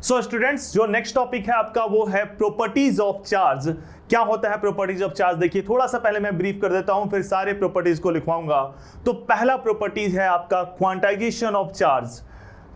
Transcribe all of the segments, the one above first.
So students, जो next topic है आपका वो है प्रॉपर्टीज ऑफ चार्ज। क्या होता है प्रॉपर्टीज ऑफ चार्ज? देखिए, थोड़ा सा पहले मैं ब्रीफ कर देता हूं, फिर सारे प्रॉपर्टीज को लिखवाऊंगा। तो पहला प्रॉपर्टीज है आपका क्वांटाइजेशन ऑफ चार्ज।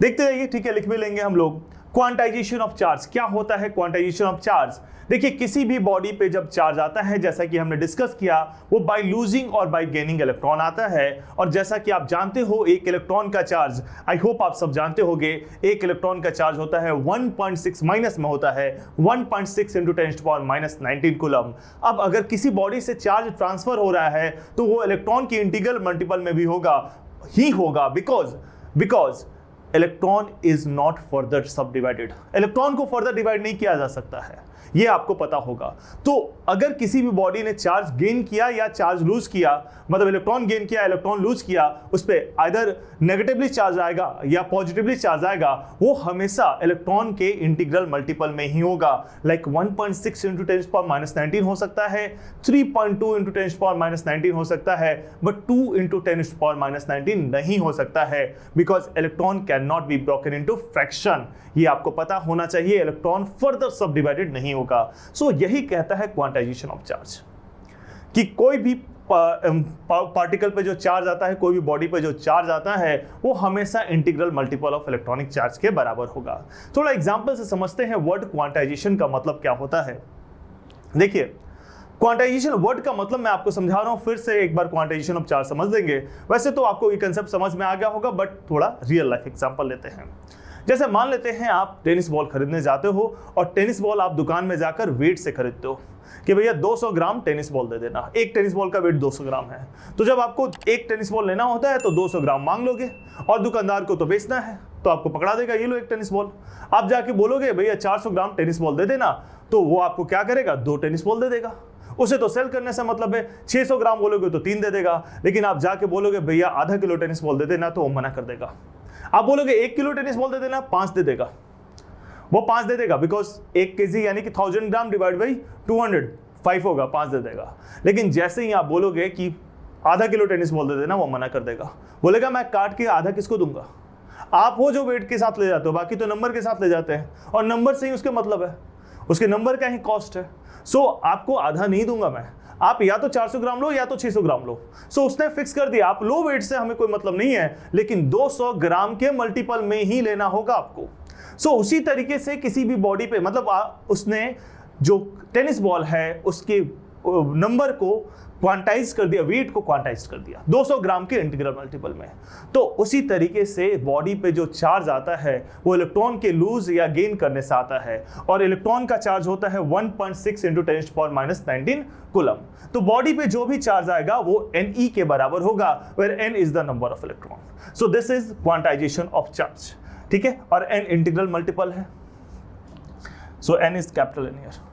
देखते रहिए, ठीक है, लिख भी लेंगे हम लोग। क्वांटाइजेशन ऑफ चार्ज क्या होता है? क्वांटाइजेशन ऑफ चार्ज, देखिए किसी भी बॉडी पे जब चार्ज आता है, जैसा कि हमने डिस्कस किया, वो बाय लूजिंग और बाय गेनिंग इलेक्ट्रॉन आता है। और जैसा कि आप जानते हो, एक इलेक्ट्रॉन का चार्ज, आई होप आप सब जानते होंगे, एक इलेक्ट्रॉन का चार्ज होता है 1.6 माइनस में होता है 1.6 इंटू 10⁻⁻19 कूलम। अब अगर किसी बॉडी से चार्ज ट्रांसफर हो रहा है तो वो इलेक्ट्रॉन की इंटीग्रल मल्टीपल में भी होगा because electron is not further सब डिवाइडेड। इलेक्ट्रॉन को फर्दर डिवाइड नहीं किया जा सकता है, ये आपको पता होगा। तो अगर किसी भी बॉडी ने चार्ज गेन किया या चार्ज लूज किया, मतलब इलेक्ट्रॉन गेन किया, इलेक्ट्रॉन लूज किया, उस पर आइदर नेगेटिवली चार्ज आएगा या पॉजिटिवली चार्ज आएगा, वो हमेशा इलेक्ट्रॉन के इंटीग्रल मल्टीपल में ही होगा। लाइक 1.6 इंटू 10⁻⁻19 हो सकता है, 3.2 इंटू 10⁻⁻19 हो सकता है, बट 2 इंटू 10⁻⁻19 नहीं हो सकता है, because electron can not be broken into fraction. ये आपको पता होना चाहिए, इलेक्ट्रॉन फर्दर सब डिवाइडेड नहीं होगा। सो यही कहता है क्वांटाइजेशन ऑफ चार्ज, कि कोई भी पार्टिकल पे जो चार्ज आता है, कोई भी बॉडी पे जो चार्ज आता है, वो हमेशा integral multiple of electronic charge के बराबर होगा। थोड़ा एग्जांपल से समझते हैं वर्ड क्वांटाइजेशन का मतलब क्या होता है। देखिए, क्वांटाइजेशन वर्ड का मतलब मैं आपको समझा रहा हूं, फिर से एक बार क्वांटाइजेशन ऑफ चार्ज समझ लेंगे। वैसे तो आपको ये कंसेप्ट समझ में आ गया होगा, बट थोड़ा रियल लाइफ एग्जांपल लेते हैं। जैसे मान लेते हैं आप टेनिस बॉल खरीदने जाते हो, और टेनिस बॉल आप दुकान में जाकर वेट से खरीदते हो कि भैया 200 ग्राम टेनिस बॉल दे देना। एक टेनिस बॉल का वेट 200 ग्राम है, तो जब आपको एक टेनिस बॉल लेना होता है तो 200 ग्राम मांग लोगे, और दुकानदार को तो बेचना है, तो आपको पकड़ा देगा, ये लो एक टेनिस बॉल। आप जाके बोलोगे भैया 400 ग्राम टेनिस बॉल दे देना, तो वो आपको क्या करेगा? 2 टेनिस बॉल दे देगा। उसे तो सेल करने से मतलब है, 600 ग्राम बोलोगे तो 3 दे देगा। लेकिन आप जाके बोलोगे भैया आधा किलो टेनिस बॉल दे देना, तो वो मना कर देगा। आप बोलोगे 1 किलो टेनिस बॉल दे देना, 5 दे देगा। वो 5 दे देगा, बिकॉज 1 केजी यानी कि 1000 ग्राम डिवाइड बाई 200 5 होगा, 5 दे देगा। लेकिन जैसे ही आप बोलोगे कि आधा किलो टेनिस बॉल दे देना, वो मना कर देगा, बोलेगा मैं काट के आधा किसको दूंगा? आप वो जो वेट के साथ ले जाते हो, बाकी तो नंबर के साथ ले जाते हैं, और नंबर से ही उसके मतलब है, उसके नंबर का ही कॉस्ट है। सो आपको आधा नहीं दूंगा मैं, आप या तो 400 ग्राम लो या तो 600 ग्राम लो। सो उसने फिक्स कर दिया, आप लो वेट से हमें कोई मतलब नहीं है, लेकिन 200 ग्राम के मल्टीपल में ही लेना होगा आपको। सो उसी तरीके से किसी भी बॉडी पे, मतलब उसने जो टेनिस बॉल है उसके नंबर को क्वांटाइज कर दिया, वेट को क्वांटाइज कर दिया 200 ग्राम के इंटीग्रल मल्टीपल में। तो उसी तरीके से बॉडी पे जो चार्ज आता है वो इलेक्ट्रॉन के लूज या गेन करने से आता है, और इलेक्ट्रॉन का चार्ज होता है 1.6 इंटू 10⁻⁻19 कूलम। तो बॉडी पे जो भी चार्ज आएगा वो Ne के बराबर होगा, where N is the number of electron. So this is quantization of charge, ठीक है, और N इंटीग्रल मल्टीपल है, so N is capital in here.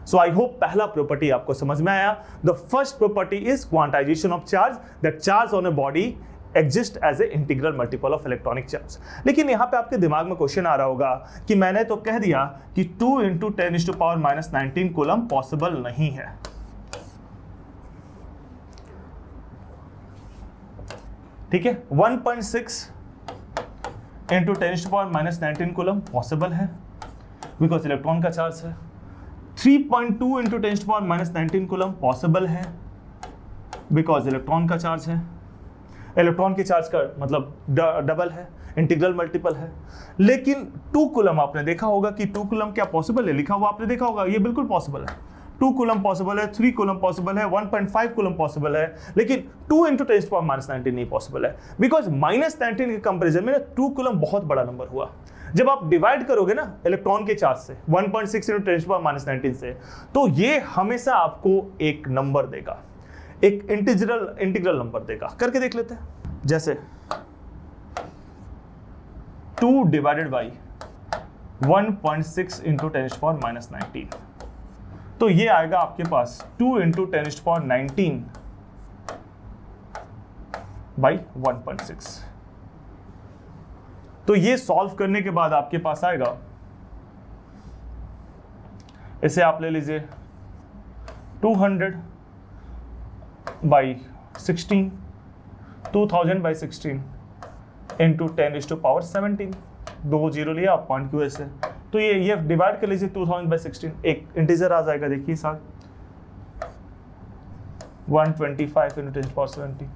So I hope पहला प्रॉपर्टी आपको समझ में आया। The first property is quantization of charge, that charge on a body exist as a integral multiple of electronic charge। लेकिन यहाँ पे आपके दिमाग में क्वेश्चन आ रहा होगा कि मैंने तो कह दिया कि 2 इंटू 10⁻⁻19 कूलम पॉसिबल नहीं है। ठीक है, 1.6 इंटू 10⁻⁻19 कूलम पॉसिबल है, बिकॉज इलेक्ट्रॉन का चार्ज है। 3.2 इंटू 10⁻⁻19 कूलम पॉसिबल है, बिकॉज इलेक्ट्रॉन का चार्ज है। इलेक्ट्रॉन के चार्ज का मतलब डबल है, इंटीग्रल मल्टीपल है। लेकिन 2 कूलम आपने देखा होगा कि 2 कूलम क्या पॉसिबल है, लिखा हुआ आपने देखा होगा, ये बिल्कुल पॉसिबल है। 2 कूलम पॉसिबल है, 3 कूलम पॉसिबल है, 1.5 कूलम पॉसिबल है, लेकिन 2 इंटू 10⁻⁻19 नहीं पॉसिबल है, बिकॉज -19 के कंपेरिजन में 2 कूलम बहुत बड़ा नंबर हुआ। जब आप डिवाइड करोगे ना इलेक्ट्रॉन के चार्ज से 1.6 इंटू 10⁻⁻19 से, तो ये हमेशा आपको एक नंबर देगा, एक इंटीग्रल नंबर देगा। करके देख लेते हैं। जैसे 2 डिवाइडेड बाई 1.6 इंटू 10⁻⁻19, तो ये आएगा आपके पास 2 इंटू 10⁻19 बाई 1.6। तो ये सॉल्व करने के बाद आपके पास आएगा, इसे आप ले लीजिए 200 बाई 16, 2000 बाई 16 इंटू 10⁻17। 2 जीरो लिया, पॉइंट क्यू से, तो ये डिवाइड कर लीजिए 2000 बाई 16, एक इंटीजर आ जाएगा, देखिए साथ 125 into 10⁻70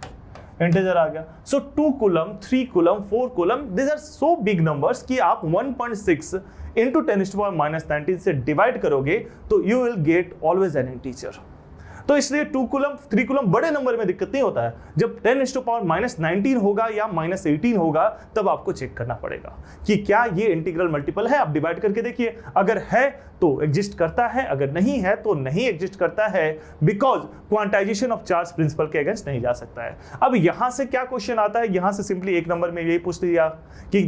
इंटीजर आ गया। So 2 coulomb, 3 coulomb, 4 coulomb, this are so big numbers कि आप 1.6 into 10⁻19 से डिवाइड करोगे तो you will get always an integer. तो इसलिए 2 कूलम 3 कूलम बड़े नंबर में दिक्कत नहीं होता है, जब 10⁻19 होगा या -18 होगा तब आपको चेक करना पड़ेगा कि क्या ये इंटीग्रल मल्टीपल है। आप डिवाइड करके देखिए, अगर है तो एग्जिस्ट करता है, अगर नहीं है तो नहीं एग्जिस्ट करता है, because quantization of charge principle के अगेंस्ट नहीं जा सकता है। अब यहां से क्या क्वेश्चन आता है, यहां से सिंपली एक नंबर में यही पूछ लिया कि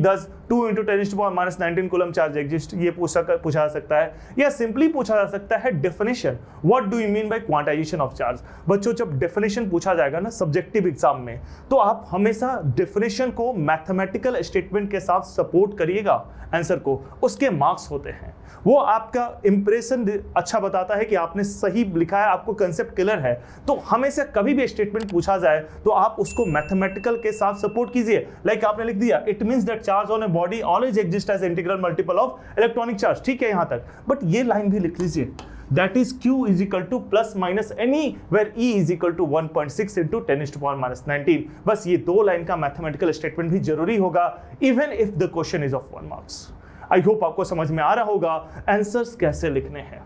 2 into 10⁻19 कूलम चार्ज एग्जिस्ट, ये पूछा जा सकता है, या सिंपली पूछा जा सकता है definition, what do you mean by quantization of charge. बच्चों जब डेफिनेशन पूछा जाएगा ना सब्जेक्टिव एग्जाम में, तो आप हमेशा डेफिनेशन को मैथमेटिकल स्टेटमेंट के साथ सपोर्ट करिएगा आंसर को, उसके मार्क्स होते हैं। वो आपका इंप्रेशन अच्छा बताता है कि आपने सही लिखा है, आपको कंसेप्ट क्लियर है। तो हमेशा कभी भी स्टेटमेंट पूछा जाए तो आप उसको मैथमेटिकल के साथ सपोर्ट कीजिए। लाइक आपने लिख दिया, it means that charge on a body always exist as integral multiple of electronic charge, ठीक है यहां तक, बट ये लाइन भी लिख लीजिए, that is q is equal to plus minus any where e is equal to 1.6 into 10⁻19। बस ये 2 लाइन का मैथमेटिकल स्टेटमेंट भी जरूरी होगा, even if the question is of 1 marks. I hope आपको समझ में आ रहा होगा आंसर्स कैसे लिखने हैं।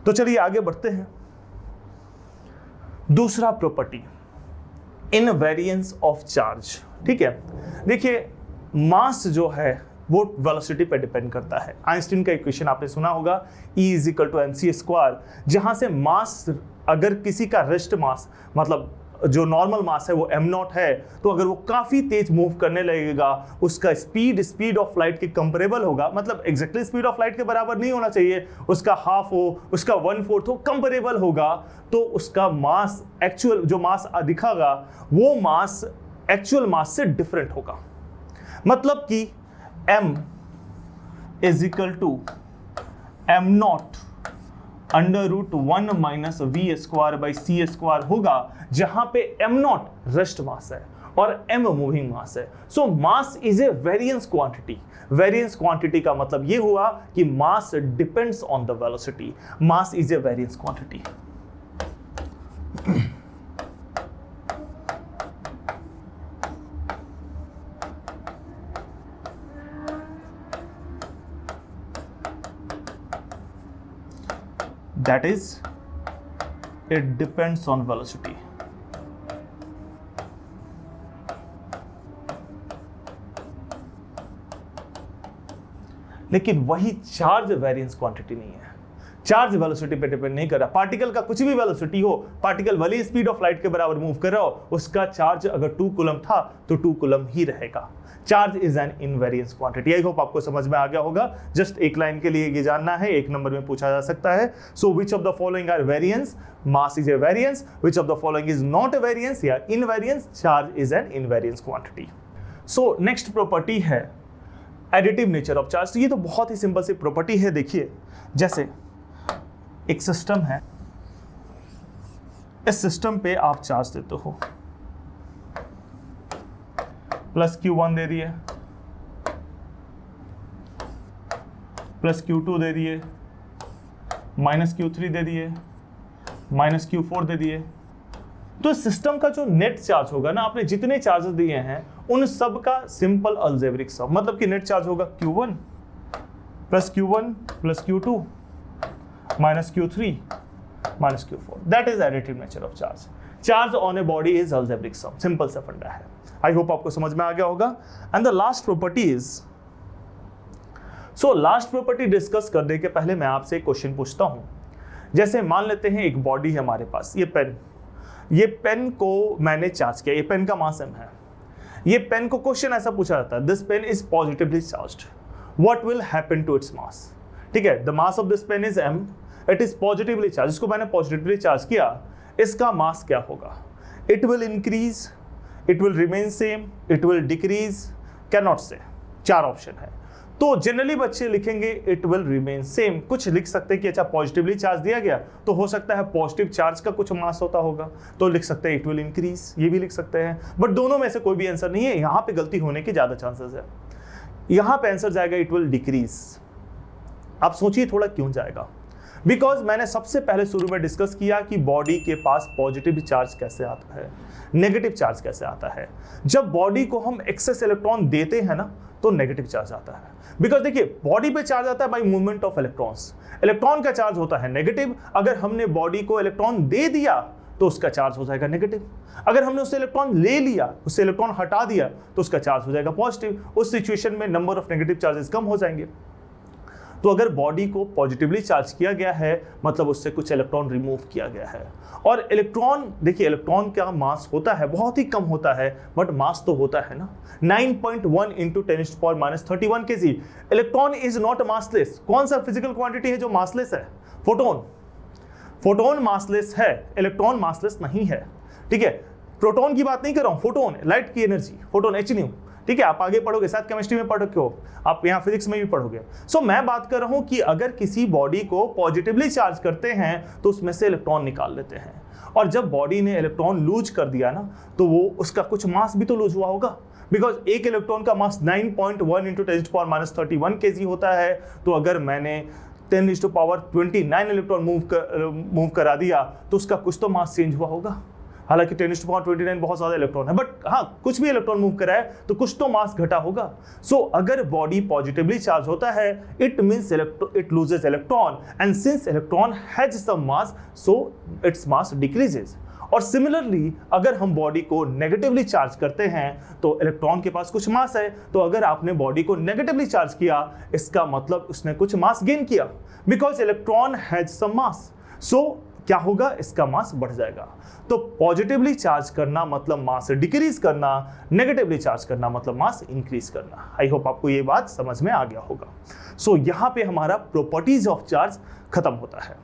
तो चलिए आगे बढ़ते हैं। दूसरा प्रॉपर्टी, इनवेरिएंस ऑफ चार्ज। ठीक है, देखिए मास जो है वो वेलोसिटी पे डिपेंड करता है। आइंस्टीन का इक्वेशन आपने सुना होगा, E = mc², जहां से मास, अगर किसी का रेस्ट मास मतलब जो नॉर्मल मास है वो m0 है, तो अगर वो काफी तेज मूव करने लगेगा, उसका स्पीड ऑफ लाइट के कंपेरेबल होगा, मतलब एग्जैक्टली स्पीड ऑफ लाइट के बराबर नहीं होना चाहिए, उसका हाफ हो, उसका 1/4 हो, कंपेरेबल होगा, तो उसका मास, एक्चुअल जो मास दिखागा वो मास एक्चुअल मास से डिफरेंट होगा। मतलब कि m is equal to m0 √1 minus v² by c² होगा, जहां पे m0 रेस्ट मास है और m मूविंग मास है। So mass is a variance quantity. Variance quantity का मतलब ये हुआ कि mass depends on the velocity. Mass is a variance quantity. That is, it depends on velocity. लेकिन वही चार्ज वेरिएंस क्वांटिटी नहीं है। चार्ज वेलोसिटी पे डिपेंड नहीं कर रहा। पार्टिकल का कुछ भी वेलोसिटी हो, पार्टिकल भले स्पीड ऑफ लाइट के बराबर मूव कर रहा हो, उसका चार्ज अगर 2 कूलम था तो 2 कूलम ही रहेगा। Charge is an invariance quantity. I hope आपको समझ में आ गया होगा। जस्ट एक लाइन के लिए ये जानना है, एक नंबर में पूछा जा सकता है। So which of the following are variance? Mass is a variance. Which of the following is not a variance या invariance? Charge is an invariance quantity. So next property है एडिटिव नेचर ऑफ चार्ज। ये तो बहुत ही simple सी property है। देखिए, जैसे एक system है, इस सिस्टम पे आप चार्ज देते हो, प्लस Q1 दे दिए, प्लस Q2 दे दिए, माइनस Q3 दे दिए, माइनस Q4 दे दिए। तो सिस्टम का जो नेट चार्ज होगा ना, आपने जितने चार्जेस दिए हैं उन सब का सिंपल अलजेब्रिक सम, मतलब कि नेट चार्ज होगा Q1 plus Q1 plus Q2 minus Q3 minus Q4। That is additive nature of charge. Charge on a body is algebraic sum. Simple सा फंडा है। आई होप आपको समझ में आ गया होगा। And the last property is, so last property discuss करने के पहले मैं आपसे एक क्वेश्चन पूछता हूं। जैसे मान लेते हैं एक बॉडी है हमारे पास, ये पेन को मैंने चार्ज किया, ये पेन का मास m है। ये पेन को क्वेश्चन ऐसा पूछा जाता है, this pen is positively charged, what will happen to its mass? ठीक है, the mass of this pen is m, it is positively charge. इसको मैंने पॉजिटिवली चार्ज किया, इसका मास क्या होगा? It will increase, it will remain same, it will decrease, can not say. 4 option है। तो जनरली बच्चे लिखेंगे इट विल रिमेन सेम। कुछ लिख सकते हैं कि अच्छा पॉजिटिवली चार्ज दिया गया तो हो सकता है पॉजिटिव चार्ज का कुछ मास होता होगा, तो लिख सकते हैं इट विल इंक्रीज, ये भी लिख सकते हैं। बट दोनों में से कोई भी आंसर नहीं है, यहाँ पे गलती होने के ज़्यादा चांसेस है। यहां पे आंसर जाएगा इट विल डिक्रीज। आप सोचिए थोड़ा क्यों जाएगा, बिकॉज मैंने सबसे पहले शुरू में डिस्कस किया कि बॉडी के पास पॉजिटिव चार्ज कैसे आता है, नेगेटिव चार्ज कैसे आता है। जब बॉडी को हम एक्सेस इलेक्ट्रॉन देते हैं ना तो नेगेटिव चार्ज आता है। बिकॉज देखिए बॉडी पे चार्ज आता है by movement of electrons, electron का चार्ज होता है नेगेटिव। अगर हमने बॉडी को इलेक्ट्रॉन दे दिया तो उसका चार्ज हो जाएगा नेगेटिव। अगर हमने उससे इलेक्ट्रॉन ले लिया, उससे इलेक्ट्रॉन हटा दिया तो उसका चार्ज हो जाएगा पॉजिटिव। उस सिचुएशन में नंबर ऑफ नेगेटिव चार्जेस कम हो जाएंगे। तो अगर बॉडी को पॉजिटिवली चार्ज किया गया है मतलब उससे कुछ इलेक्ट्रॉन रिमूव किया गया है। और इलेक्ट्रॉन, देखिए इलेक्ट्रॉन का मास होता है बहुत ही कम होता है, बट मास तो होता है ना 9.1 into 10⁻³ kg। Electron is not massless. कौन सा फिजिकल क्वांटिटी है जो मासलेस है? फोटोन। फोटोन मासलेस है, इलेक्ट्रॉन मासलेस नहीं है। ठीक है, प्रोटॉन की बात नहीं कर रहा हूं, फोटोन लाइट की एनर्जी, फोटोन H²। ठीक है, आप आगे पढ़ोगे, शायद केमिस्ट्री में पढ़ रखे हो, आप यहाँ फिजिक्स में भी पढ़ोगे। सो मैं बात कर रहा हूं कि अगर किसी बॉडी को पॉजिटिवली चार्ज करते हैं तो उसमें से इलेक्ट्रॉन निकाल लेते हैं। और जब बॉडी ने इलेक्ट्रॉन लूज कर दिया ना तो वो उसका कुछ मास भी तो लूज हुआ होगा, बिकॉज एक इलेक्ट्रॉन का मास 9.1 इंटू 10⁻³ kg होता है। तो अगर मैंने 10⁻29 इलेक्ट्रॉन मूव करा दिया तो उसका कुछ तो मास चेंज हुआ होगा। हालांकि 10⁻29 बहुत ज्यादा इलेक्ट्रॉन है, बट हाँ कुछ भी इलेक्ट्रॉन मूव कराए तो कुछ तो मास घटा होगा। सो अगर बॉडी पॉजिटिवली चार्ज होता है it means it loses electron, and since electron has some mass so its mass decreases. और सिमिलरली अगर हम बॉडी को नेगेटिवली चार्ज करते हैं तो इलेक्ट्रॉन के पास कुछ मास है, तो अगर आपने बॉडी को नेगेटिवली चार्ज किया इसका मतलब उसने कुछ मास गेन किया, because electron has some mass. सो क्या होगा, इसका मास बढ़ जाएगा। तो पॉजिटिवली चार्ज करना मतलब मास डिक्रीज करना, नेगेटिवली चार्ज करना मतलब मास इंक्रीज करना। आई होप आपको ये बात समझ में आ गया होगा। सो यहां पे हमारा प्रॉपर्टीज ऑफ चार्ज खत्म होता है।